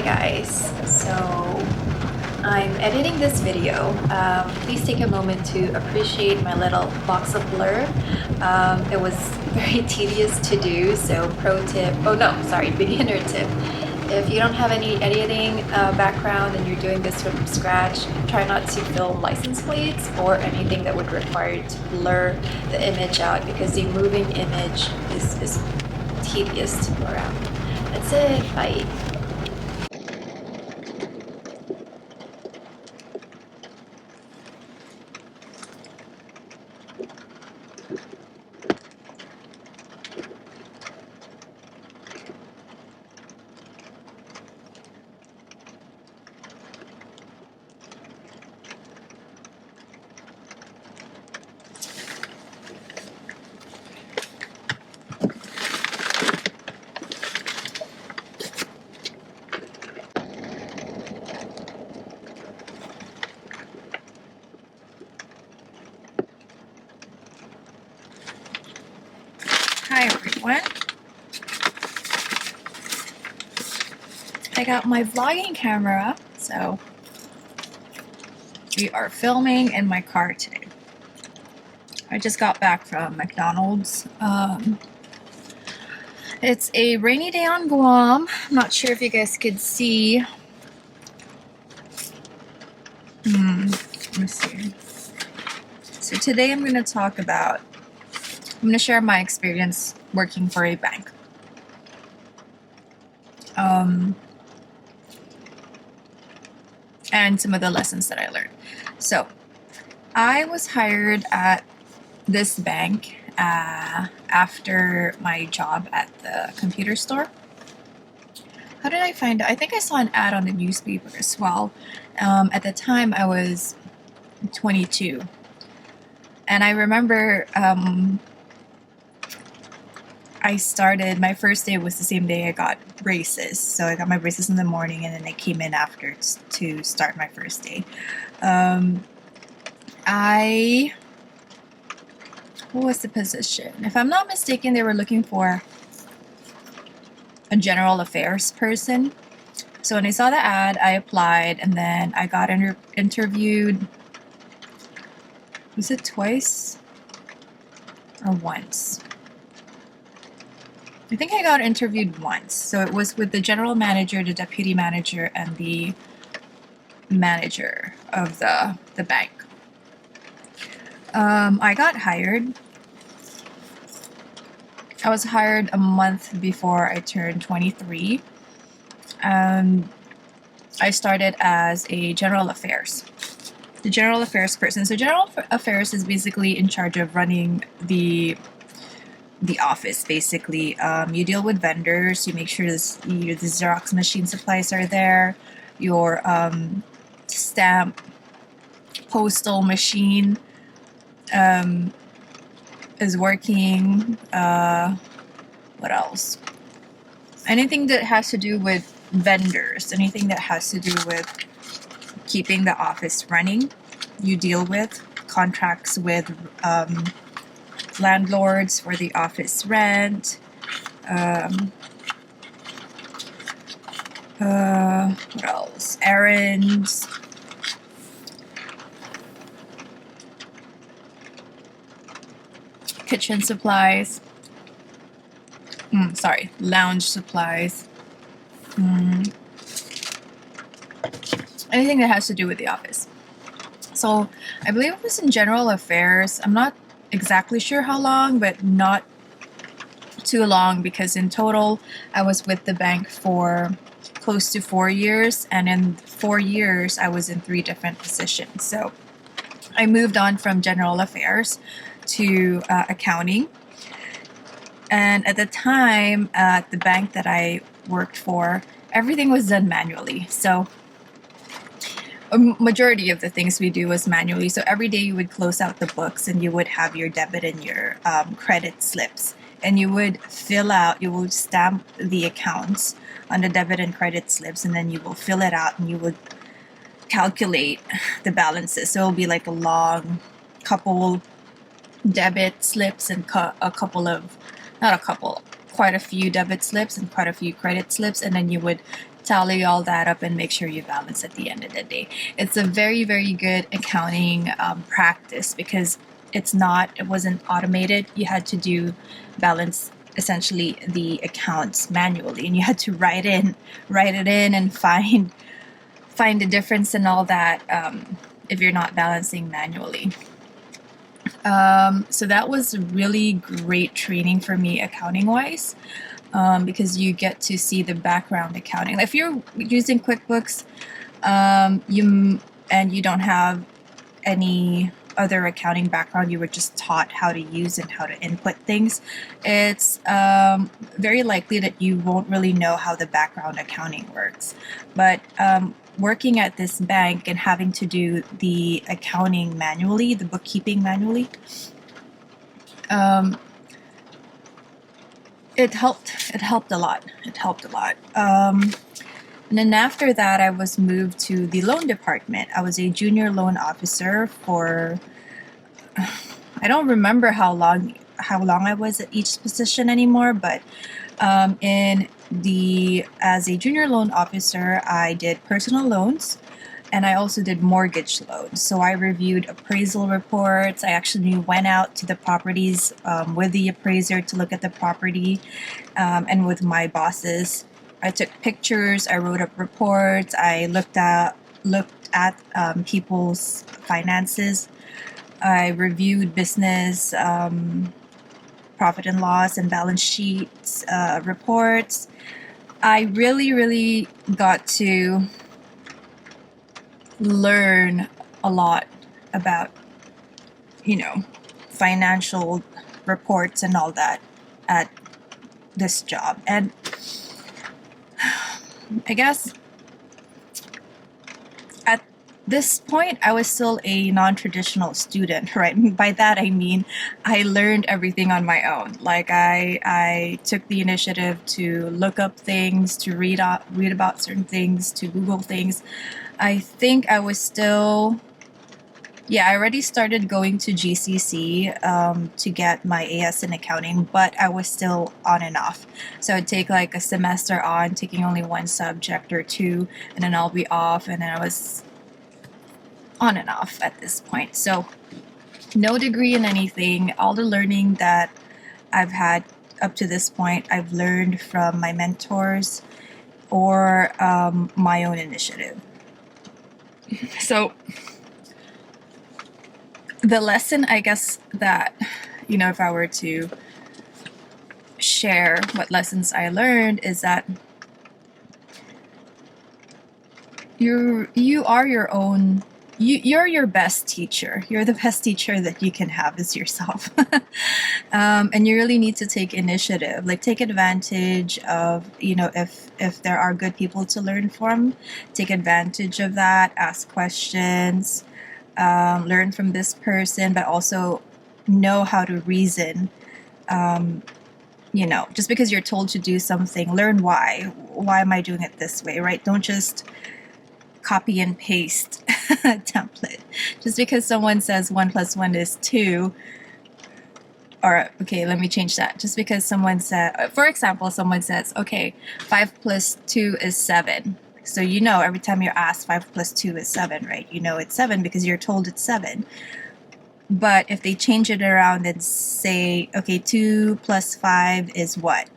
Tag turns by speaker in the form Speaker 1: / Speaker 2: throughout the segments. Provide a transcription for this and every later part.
Speaker 1: guys, so I'm editing this video. Please take a moment to appreciate my little box of blur. It was very tedious to do, so pro tip, oh no, sorry, beginner tip. If you don't have any editing background and you're doing this from scratch, try not to film license plates or anything that would require you to blur the image out, because the moving image is tedious to blur out. That's it, bye. Hi everyone. I got my vlogging camera, so we are filming in my car today. I just got back from McDonald's. It's a rainy day on Guam. I'm not sure if you guys could see. Let me see. So today I'm going to share my experience working for a bank. And some of the lessons that I learned. So I was hired at this bank after my job at the computer store. How did I find it? I think I saw an ad on the newspaper as well. At the time I was 22. And I remember my first day was the same day I got braces. So I got my braces in the morning and then I came in after to start my first day. What was the position? If I'm not mistaken, they were looking for a general affairs person. So when I saw the ad, I applied and then I got interviewed. Was it twice or once? I think I got interviewed once. So it was with the general manager, the deputy manager, and the manager of the bank. I got hired. I was hired a month before I turned 23. I started as a general affairs. The general affairs person. So general affairs is basically in charge of running the office. Basically, you deal with vendors. You make sure the Xerox machine supplies are there. Your stamp postal machine is working. What else? Anything that has to do with vendors, anything that has to do with keeping the office running, you deal with. Contracts with landlords for the office rent. What else? Errands. Kitchen supplies. Lounge supplies. Anything that has to do with the office. So I believe it was in general affairs. I'm not exactly sure how long, but not too long, because in total I was with the bank for close to 4 years, and in 4 years I was in 3 different positions. So I moved on from general affairs to accounting. And at the time at the bank that I worked for, everything was done manually. So a majority of the things we do was manually. So every day you would close out the books and you would have your debit and your credit slips. And you would stamp the accounts on the debit and credit slips, and then you will fill it out and you would calculate the balances. So it'll be like a long couple debit slips and quite a few debit slips and quite a few credit slips, and then you would tally all that up and make sure you balance at the end of the day. It's a very, very good accounting practice because it wasn't automated. You had to balance essentially the accounts manually, and you had to write it in and find the difference and all that if you're not balancing manually. So that was really great training for me accounting wise. Because you get to see the background accounting. If you're using QuickBooks, you don't have any other accounting background, you were just taught how to use and how to input things, it's very likely that you won't really know how the background accounting works. But working at this bank and having to do the accounting manually, the bookkeeping manually, it helped a lot. And then after that, I was moved to the loan department. I was a junior loan officer for, I don't remember how long I was at each position anymore, but as a junior loan officer, I did personal loans, and I also did mortgage loans. So I reviewed appraisal reports. I actually went out to the properties with the appraiser to look at the property, and with my bosses. I took pictures. I wrote up reports. I looked at people's finances. I reviewed business profit and loss and balance sheets reports. I really, really got to learn a lot about, financial reports and all that at this job. And I guess at this point, I was still a non-traditional student, right? By that, I mean, I learned everything on my own. Like I took the initiative to look up things, to read about certain things, to Google things. I think I was still, I already started going to GCC to get my AS in accounting, but I was still on and off. So I'd take like a semester on, taking only one subject or two, and then I'll be off, and then I was on and off at this point. So no degree in anything. All the learning that I've had up to this point, I've learned from my mentors or my own initiative. So the lesson, I guess, that, if I were to share what lessons I learned, is that you are your own, you're your best teacher. You're the best teacher that you can have is yourself. And you really need to take initiative, like take advantage of, if there are good people to learn from, take advantage of that, ask questions, learn from this person, but also know how to reason. Just because you're told to do something, learn why. Why am I doing it this way, right? Don't just copy and paste a template. Just because someone says 1 + 1 is 2, or okay, let me change that. Just because someone said, for example, someone says, okay, 5 + 2 is 7. So every time you're asked 5 + 2 is 7, right? It's 7 because you're told it's 7. But if they change it around and say, okay, 2 + 5 is what?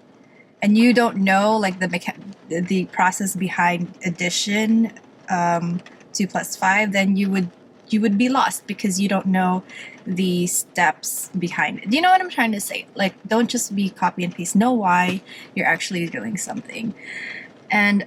Speaker 1: And you don't know like the process behind addition, 2 + 5, then you would be lost because you don't know the steps behind it. Do you know what I'm trying to say? Like, don't just be copy and paste. Know why you're actually doing something. And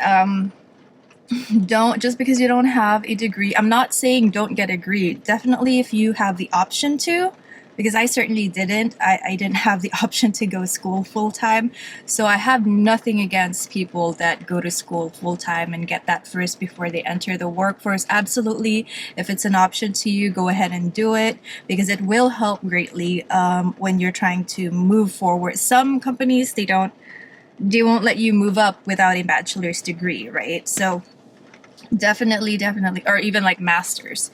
Speaker 1: don't, just because you don't have a degree, I'm not saying don't get a degree. Definitely if you have the option to, because I certainly didn't. I didn't have the option to go to school full-time. So I have nothing against people that go to school full-time and get that first before they enter the workforce. Absolutely. If it's an option to you, go ahead and do it, because it will help greatly when you're trying to move forward. Some companies, they won't let you move up without a bachelor's degree, right? So definitely, or even like masters.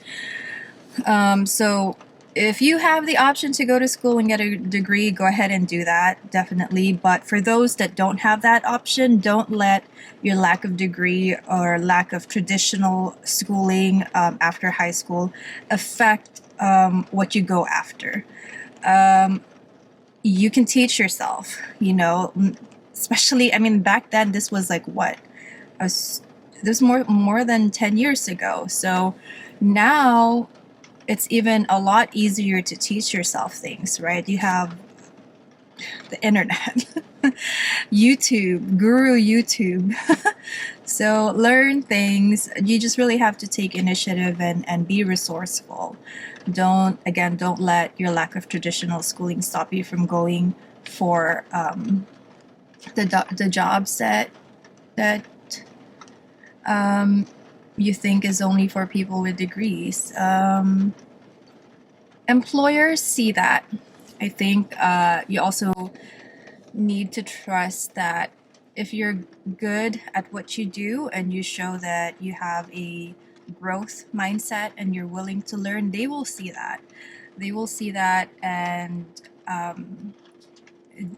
Speaker 1: So if you have the option to go to school and get a degree, go ahead and do that, definitely. But for those that don't have that option, don't let your lack of degree or lack of traditional schooling after high school affect what you go after. You can teach yourself, especially, I mean, back then, this was like what? This was more than 10 years ago. So now it's even a lot easier to teach yourself things, right? You have the internet, YouTube, Guru YouTube. So learn things. You just really have to take initiative and be resourceful. Don't let your lack of traditional schooling stop you from going for the jobs that you think is only for people with degrees. Employers see that. I think you also need to trust that if you're good at what you do and you show that you have a growth mindset and you're willing to learn, they will see that. They will see that, and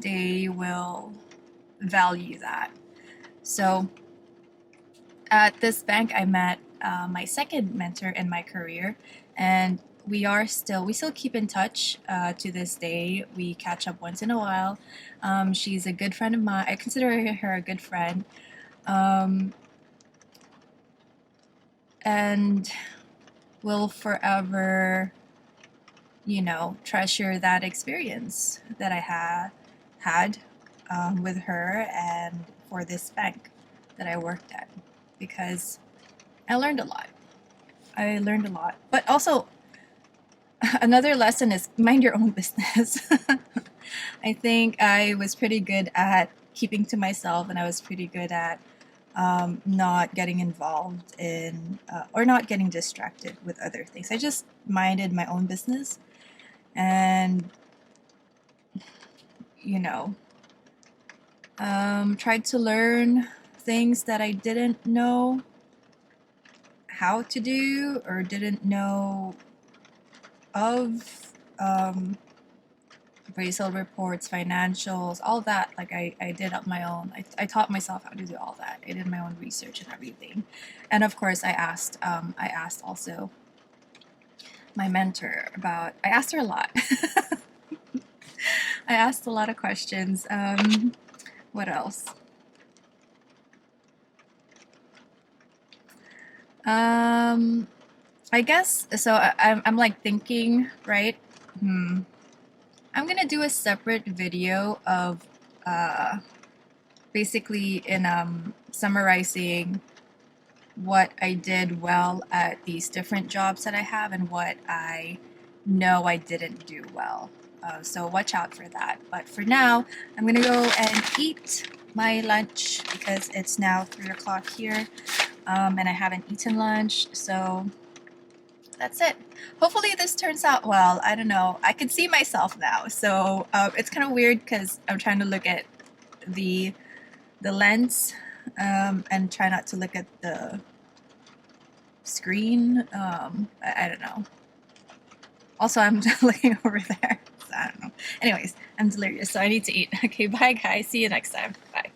Speaker 1: they will value that. So at this bank, I met my second mentor in my career, and we still keep in touch to this day. We catch up once in a while. She's a good friend of mine. I consider her a good friend, and will forever, treasure that experience that I had with her and for this bank that I worked at, because I learned a lot. But also, another lesson is mind your own business. I think I was pretty good at keeping to myself, and I was pretty good at not getting involved in or not getting distracted with other things. I just minded my own business, and tried to learn things that I didn't know how to do or didn't know of. Appraisal reports, financials, all that. Like I did up my own. I taught myself how to do all that. I did my own research and everything. And of course, I asked also my mentor about. I asked her a lot. I asked a lot of questions. What else? I guess so. I'm like thinking, right? I'm gonna do a separate video of basically in summarizing what I did well at these different jobs that I have and what I know I didn't do well. So watch out for that. But for now, I'm gonna go and eat my lunch because it's now 3 o'clock here, and I haven't eaten lunch. So that's it. Hopefully this turns out well. I don't know. I can see myself now. So it's kind of weird because I'm trying to look at the lens and try not to look at the screen. I don't know. Also, I'm looking over there. So I don't know. Anyways, I'm delirious, so I need to eat. Okay, bye guys. See you next time. Bye.